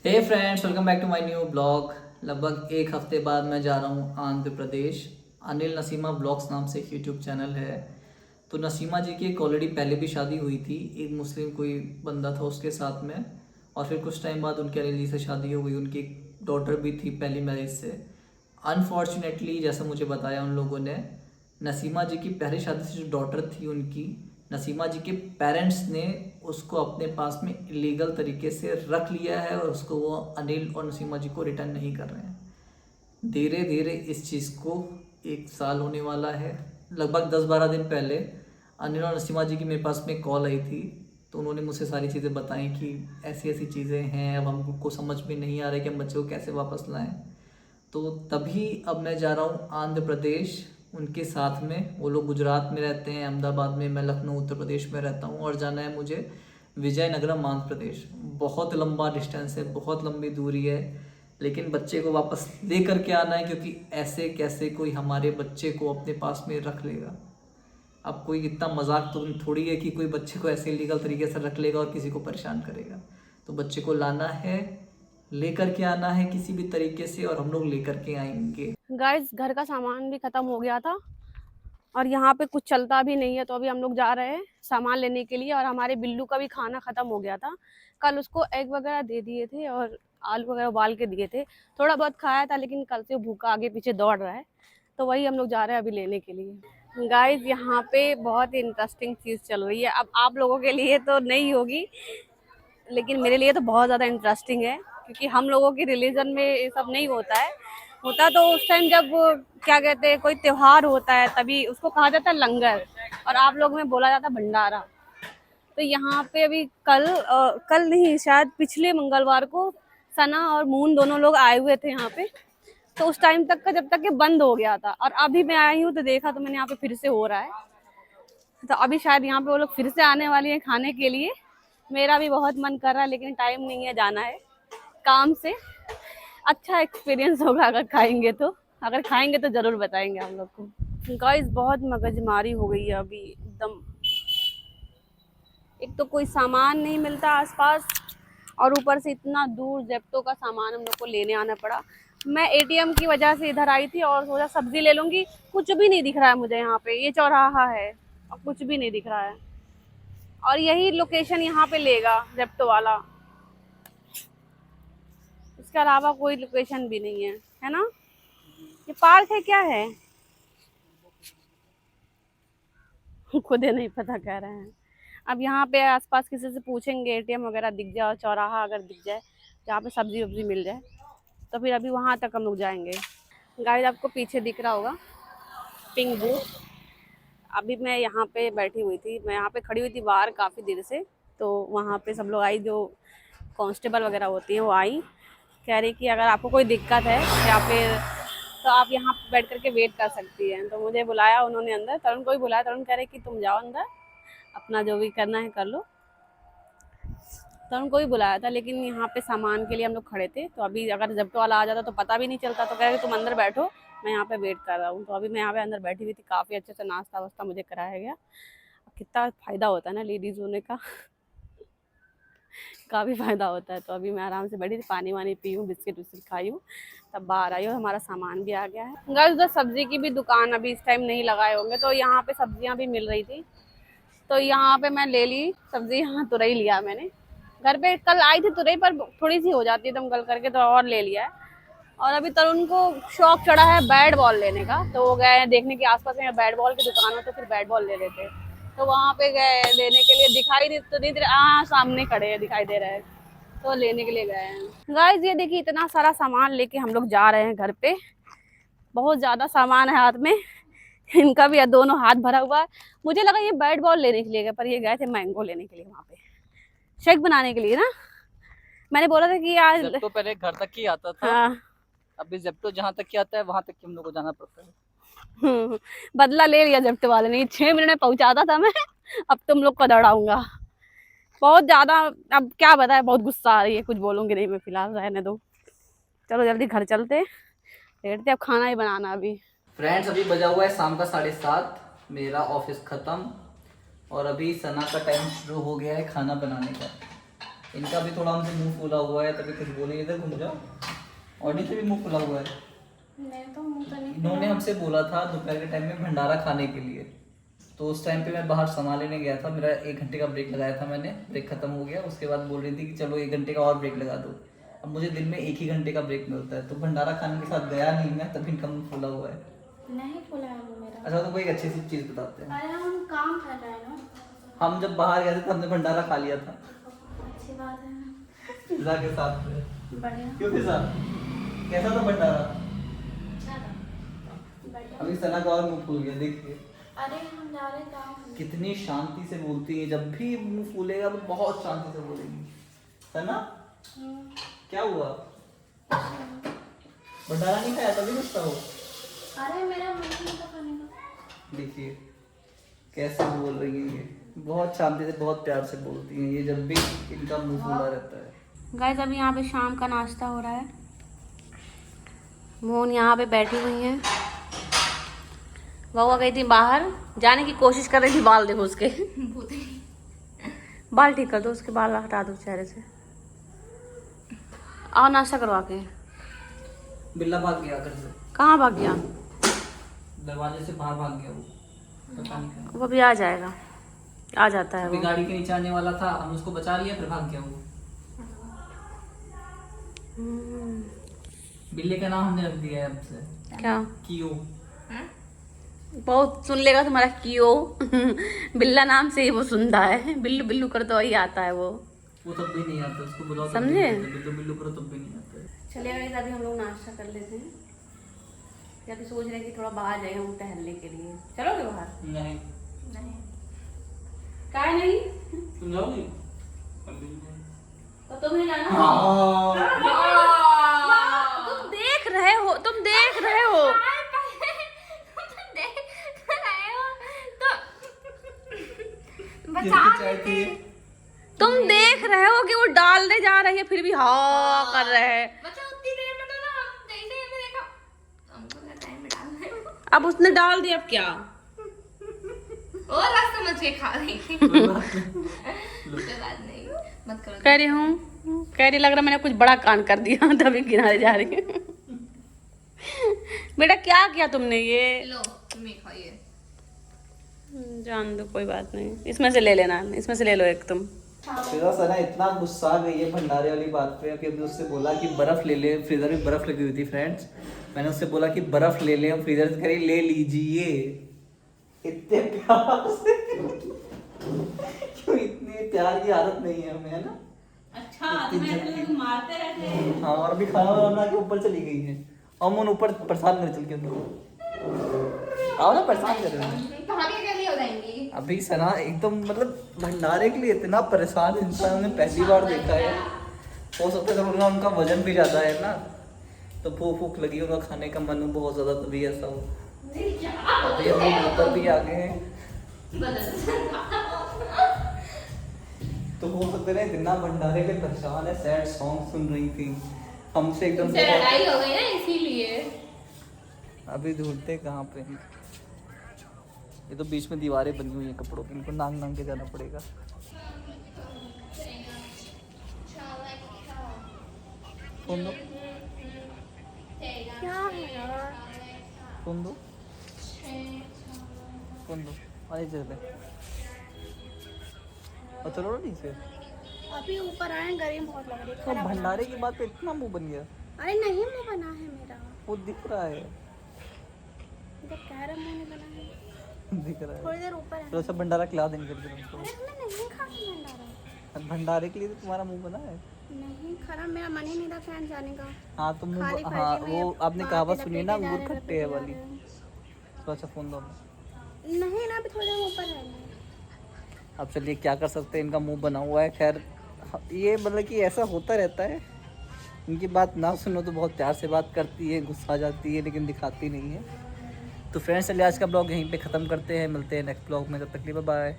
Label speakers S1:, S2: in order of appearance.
S1: Hey friends, welcome back to my new blog. लगभग एक हफ्ते बाद मैं जा रहा हूँ आंध्र प्रदेश। अनिल नसीमा ब्लॉग्स नाम से एक यूट्यूब चैनल है। तो नसीमा जी की एक ऑलरेडी पहले भी शादी हुई थी, एक मुस्लिम कोई बंदा था उसके साथ में। और फिर कुछ टाइम बाद उनकी अनिल जी से शादी हो गई। उनकी एक डॉटर भी थी पहली मैरिज से। अनफॉर्चुनेटली जैसा मुझे बताया उन लोगों ने, नसीमा जी की पहली शादी से जो डॉटर थी उनकी, नसीमा जी के पेरेंट्स ने उसको अपने पास में इलीगल तरीके से रख लिया है और उसको वो अनिल और नसीमा जी को रिटर्न नहीं कर रहे हैं। धीरे धीरे इस चीज़ को एक साल होने वाला है। लगभग 10-12 दिन पहले अनिल और नसीमा जी की मेरे पास में कॉल आई थी। तो उन्होंने मुझसे सारी चीज़ें बताई कि ऐसी ऐसी चीज़ें हैं, अब हमको समझ में नहीं आ रहा है कि हम बच्चे को कैसे वापस लाएं। तो तभी अब मैं जा रहा हूँ आंध्र प्रदेश उनके साथ में। वो लोग गुजरात में रहते हैं, अहमदाबाद में, मैं लखनऊ उत्तर प्रदेश में रहता हूँ। और जाना है मुझे विजयनगरम आंध्र प्रदेश। बहुत लंबा डिस्टेंस है, बहुत लंबी दूरी है, लेकिन बच्चे को वापस ले करके आना है, क्योंकि ऐसे कैसे कोई हमारे बच्चे को अपने पास में रख लेगा। अब कोई इतना मजाक तो थोड़ी है कि कोई बच्चे को ऐसे इलीगल तरीके से रख लेगा और किसी को परेशान करेगा। तो बच्चे को लाना है, लेकर के आना है किसी भी तरीके से, और हम लोग लेकर के आएंगे।
S2: गाइस, घर का सामान भी खत्म हो गया था और यहाँ पे कुछ चलता भी नहीं है, तो अभी हम लोग जा रहे हैं सामान लेने के लिए। और हमारे बिल्लू का भी खाना खत्म हो गया था। कल उसको एग वगैरह दे दिए थे और आलू वगैरह उबाल के दिए थे। थोड़ा बहुत खाया था, लेकिन कल से वो भूखा आगे पीछे दौड़ रहा है। तो वही हम लोग जा रहे हैं अभी लेने के लिए। गाइस, यहाँ पे बहुत इंटरेस्टिंग चीज़ चल रही है। अब आप लोगों के लिए तो नहीं होगी, लेकिन मेरे लिए तो बहुत ज़्यादा इंटरेस्टिंग है, क्योंकि हम लोगों की रिलीजन में ये सब नहीं होता है। होता तो उस टाइम जब क्या कहते हैं, कोई त्योहार होता है तभी उसको कहा जाता है लंगर, और आप लोग में बोला जाता है भंडारा। तो यहाँ पे अभी कल नहीं, शायद पिछले मंगलवार को सना और मून दोनों लोग आए हुए थे यहाँ पे। तो उस टाइम तक का, जब तक ये बंद हो गया था, और अभी मैं आई हूँ तो देखा तो मैंने यहाँ पे फिर से हो रहा है। तो अभी शायद यहाँ पे वो लोग फिर से आने वाली हैं खाने के लिए। मेरा भी बहुत मन कर रहा है, लेकिन टाइम नहीं है, जाना है काम से। अच्छा एक्सपीरियंस होगा अगर खाएंगे तो। अगर खाएंगे तो जरूर बताएंगे हम लोग को। गाइस, बहुत मगजमारी हो गई है अभी एकदम। एक तो कोई सामान नहीं मिलता आसपास, और ऊपर से इतना दूर जेप्टो का सामान हम लोग को लेने आना पड़ा। मैं एटीएम की वजह से इधर आई थी और सोचा सब्जी ले लूंगी। कुछ भी नहीं दिख रहा है मुझे यहाँ पे, ये चौराहा है और कुछ भी नहीं दिख रहा है। और यही लोकेशन यहाँ पे लेगा जेप्टो वाला, इसके अलावा कोई लोकेशन भी नहीं है ना? ये पार्क है क्या है? खुद ही नहीं पता कह रहे हैं। अब यहाँ पे आसपास किसी से पूछेंगे, एटीएम वगैरह दिख जाए, चौराहा अगर दिख जाए जहाँ पे सब्जी वब्जी मिल जाए, तो फिर अभी वहाँ तक हम लोग जाएंगे। गाइस, आपको पीछे दिख रहा होगा पिंक बूथ। अभी मैं यहाँ पे बैठी हुई थी, मैं यहाँ पे खड़ी हुई थी बाहर काफ़ी देर से। तो वहाँ पे सब लोग आई, जो कांस्टेबल वगैरह होती हैं वो आई। कह रही कि अगर आपको कोई दिक्कत है या फिर तो आप यहाँ बैठ करके वेट कर सकती हैं। तो मुझे बुलाया उन्होंने अंदर, तरुण को भी बुलाया। तरुण कह रहे कि तुम जाओ अंदर, अपना जो भी करना है कर लो। तरुण को भी बुलाया था, लेकिन यहाँ पे सामान के लिए हम लोग खड़े थे। तो अभी अगर जब तो वाला आ जाता तो पता भी नहीं चलता। तो कह रहे तुम अंदर बैठो, मैं यहाँ पे वेट कर रहा हूँ। तो अभी मैं यहाँ पे अंदर बैठी हुई थी, काफ़ी अच्छे से नाश्ता वास्ता मुझे कराया गया। कितना फ़ायदा होता है ना लेडीज़ होने का। काफ़ी फ़ायदा होता है। तो अभी मैं आराम से बैठी थी, पानी वानी पी हूँ, बिस्किट विस्किट खाई हूँ, तब बाहर आई और हमारा सामान भी आ गया है। गर्ल्स, उधर सब्जी की भी दुकान अभी इस टाइम नहीं लगाए होंगे, तो यहाँ पे सब्जियाँ भी मिल रही थी। तो यहाँ पे मैं ले ली सब्जी, यहाँ तुरई लिया मैंने। घर पे कल आई थी तुरई, पर थोड़ी सी हो जाती है एकदम गल करके, तो और ले लिया है। और अभी तरुण को शौक चढ़ा है बैट बॉल लेने का, तो वो गए देखने के आसपास में बैट बॉल की दुकान हो, तो फिर बैट बॉल ले लेते। तो वहाँ पे गए लेने के लिए, दिखाई दे तो नहीं दे रहा, हाँ सामने खड़े हैं, दिखाई दे रहा है। तो लेने के लिए गए हैं। गाइस, ये देखिए इतना सारा सामान लेके हम लोग जा रहे हैं घर पे। बहुत ज्यादा सामान है हाथ में। इनका भी दोनों हाथ भरा हुआ है। मुझे लगा ये बैट बॉल लेने के लिए गए, पर ये गए थे मैंगो लेने के लिए, वहाँ पे शेक बनाने के लिए ना। मैंने बोला था कि आज
S1: जेप्टो पहले घर तक ही आता था,
S2: हाँ।
S1: अभी जेप्टो जहाँ तक ही आता है वहां तक ही हम लोग को जाना पड़ता है।
S2: बदला ले लिया जब्त वाले ने, 6 मिनट में पहुंचाता था मैं। अब तुम लोग को दौड़ाऊंगा बहुत ज्यादा। अब क्या बताए, बहुत गुस्सा आ रही है, कुछ बोलूंगी नहीं मैं, फिलहाल रहने दो। चलो जल्दी घर चलते, लेटते, अब खाना ही बनाना अभी।
S1: फ्रेंड्स, अभी बजा हुआ है शाम का 7:30, मेरा ऑफिस खत्म और अभी सना का टाइम शुरू हो गया है खाना बनाने का। इनका भी थोड़ा हमसे मुंह फूला हुआ है, तभी कुछ बोले। इधर घूम जाओ। ऑडी से भी मुंह फूला हुआ है।
S2: मैं तो मुंह तो नहीं
S1: इन्होंने हमसे बोला था दोपहर के टाइम में भंडारा खाने के लिए, तो उस टाइम पे मैं बाहर सामान लेने गया था। मेरा 1 घंटे का ब्रेक लगाया था मैंने, ब्रेक खत्म हो गया। उसके बाद बोल रही थी कि चलो 1 घंटे का और ब्रेक लगा दो। अब मुझे दिन में 1 ही घंटे का ब्रेक मिलता है, तो भंडारा खाने के साथ गया नहीं मैं, तभी इनका मुंह फूला हुआ है।
S2: नहीं फूला है वो मेरा।
S1: अच्छा, तो कोई एक अच्छी सी चीज़ बताते हैं।
S2: अरे हम काम कर रहे हैं ना।
S1: हम जब बाहर गए थे तो हमने भंडारा खा लिया था
S2: अच्छी बात है।
S1: पिज़्ज़ा के साथ।
S2: बढ़िया।
S1: क्यों पिज़्ज़ा? कैसा था भंडारा?
S2: अच्छा था। बढ़िया।
S1: अभी सना का और मुंह फूल गया, देखिए
S2: अरे हम जा रहे काम।
S1: कितनी शांति से बोलती है। जब भी मुंह फूलेगा तो बहुत शांति से बोलेगी। सना क्या हुआ? भंडारा नहीं खाया तभी गुस्सा हो?
S2: अरे मेरा मन नहीं था खाने का।
S1: देखिए कैसे बोल रही है ये, बहुत शांति से बहुत प्यार से बोलती हैं ये, जब भी इनका मुंह फूला रहता है।
S2: गाइस अभी यहाँ पे शाम का नाश्ता हो रहा है। मोहन यहाँ पे बैठी हुई है। बउआ गई थी बाहर, जाने की कोशिश कर रही थी। बाल देखो उसके बाल ठीक कर दो, उसके बाल हटा दो चेहरे से। आओ नाश्ता करवा के।
S1: बिल्ला भाग गया घर से।
S2: कहाँ भाग गया?
S1: दरवाजे से बाहर भाग गया वो, पता नहीं कहाँ।
S2: वो भी आ जाएगा, आ जाता है
S1: अभी
S2: वो।
S1: गाड़ी के नीचे आने वाला था, हम उसको बचा लिया, फिर भाग गया वो। बिल्ली का नाम हमने रख दिया है अब से।
S2: क्या?
S1: कियो।
S2: बहुत सुन लेगा तुम्हारा कियो। बिल्ला नाम से ही वो सुनता है। बिल्लू बिल्लू कर तो वही आता है वो
S1: तब भी नहीं आता, उसको बुलाओ तब
S2: समझे?
S1: भी नहीं आता, बिल्लू बिल्लू करो तब भी नहीं आता है।
S2: चलिए गाइस अभी हम लोग नाश्ता कर लेते हैं। या फिर सोच रहे हैं कि थोड़ा बाहर जाए हम टहलने के लिए। चलोगे बाहर?
S1: नहीं।
S2: नहीं। काय नहीं?
S1: तुम जाओगी?
S2: तो तुम्हें जाना।
S1: हाँ।
S2: तुम देख रहे हो, तुम देख रहे हो। तुम देख रहे हो कि वो डालने जा रही है, फिर भी हाँ कर रहे हैं। अब उसने डाल दिया, अब क्या?
S3: और रास्ता समझ के खा रही मत करो।
S2: कह रही हूँ, कह रही लग रहा मैंने कुछ बड़ा कांड कर दिया तभी किनारे जा रही है। बेटा क्या किया तुमने ये?
S3: लो तुम ही खाइए।
S2: जान दो कोई बात नहीं, इसमें से ले लेना, इसमें से ले लो एक तुम।
S1: फिजा सना इतना गुस्सा आ गई है भंडारे वाली बात पे। अभी उससे बोला कि बर्फ ले ले, फ्रीजर में बर्फ लगी हुई थी फ्रेंड्स। मैंने उससे बोला कि बर्फ ले ले, हम फ्रीजर से कह रही ले लीजिए। इतने प्यार से क्यों, इतनी प्यार की आदत नहीं है हमें, है ना?
S3: अच्छा तुम्हें मारते रहते हैं।
S1: हाँ, और भी खाना बना के ऊपर चली गई है। अमन ऊपर परेशान कर चल के उनको। आओ ना, परेशान कर रहे हैं।
S3: भाभी अकेली हो जाएंगी।
S1: अभी सना एकदम मतलब भंडारे के लिए इतना परेशान इंसान मैंने पहली बार देखा है। हो सकता है थोड़ा उनका वजन भी ज़्यादा है ना, तो भूख लगी होगा, खाने का मन बहुत ज़्यादा, तभी ऐसा हो। अभी हम लोग ऊपर भी आ गए हैं, तो हो सकता है इतना भंडारे के परेशान है, सैड सॉन्ग सुन रही थी हमसे एकदम।
S3: लड़ाई हो गई ना इसीलिए।
S1: अभी ढूंढते कहाँ पे हैं। ये तो बीच में दीवारें बनी हुई हैं कपड़ों की, इनको नांग नांग के जाना पड़ेगा। फोन दो,
S2: क्या है यार?
S1: फोन दो, फोन दो। आने चलते और चलो ना नीचे।
S2: अभी ऊपर आए, गर्मी बहुत लग रही
S1: तो भंडारे की बात पे इतना मुंह बन गया।
S2: अरे नहीं मुंह बना है मेरा,
S1: वो दिख रहा है,
S2: जब कह रहा मुंह नहीं बना है।
S1: दिख रहा है।
S2: थोड़ी देर ऊपर है।
S1: तो सब भंडारा खिला देंगे करके तुमको।
S2: अरे हमने नहीं खा भंडारा।
S1: भंडारे के लिए तो तुम्हारा मुंह बना है।
S2: नहीं खरा, मेरा मन ही नहीं था फैन जाने का।
S1: हाँ तुम
S2: खाली
S1: हाँ
S2: फर्जी में
S1: वो आपने
S2: बातें
S1: कहावत सुनी ना,
S2: लपेटे जा
S1: अंगूर
S2: रहे हैं,
S1: खट्टे है
S2: लपेटे जा
S1: वाली।
S2: रहे हैं।
S1: तो अच्छा फोन दो।
S2: नहीं ना, अभी थोड़ी देर ऊपर है।
S1: अब चलिए क्या कर सकते हैं, इनका मुंह बना हुआ है। खैर ये मतलब कि ऐसा होता रहता है, इनकी बात ना सुनो तो बहुत प्यार से बात करती है, गुस्सा आ जाती है, लेकिन दिखाती नहीं है। तो फ्रेंड्स चलिए आज का ब्लॉग यहीं पे ख़त्म करते हैं, मिलते हैं नेक्स्ट ब्लॉग में, तब तक के लिए बाय बाय।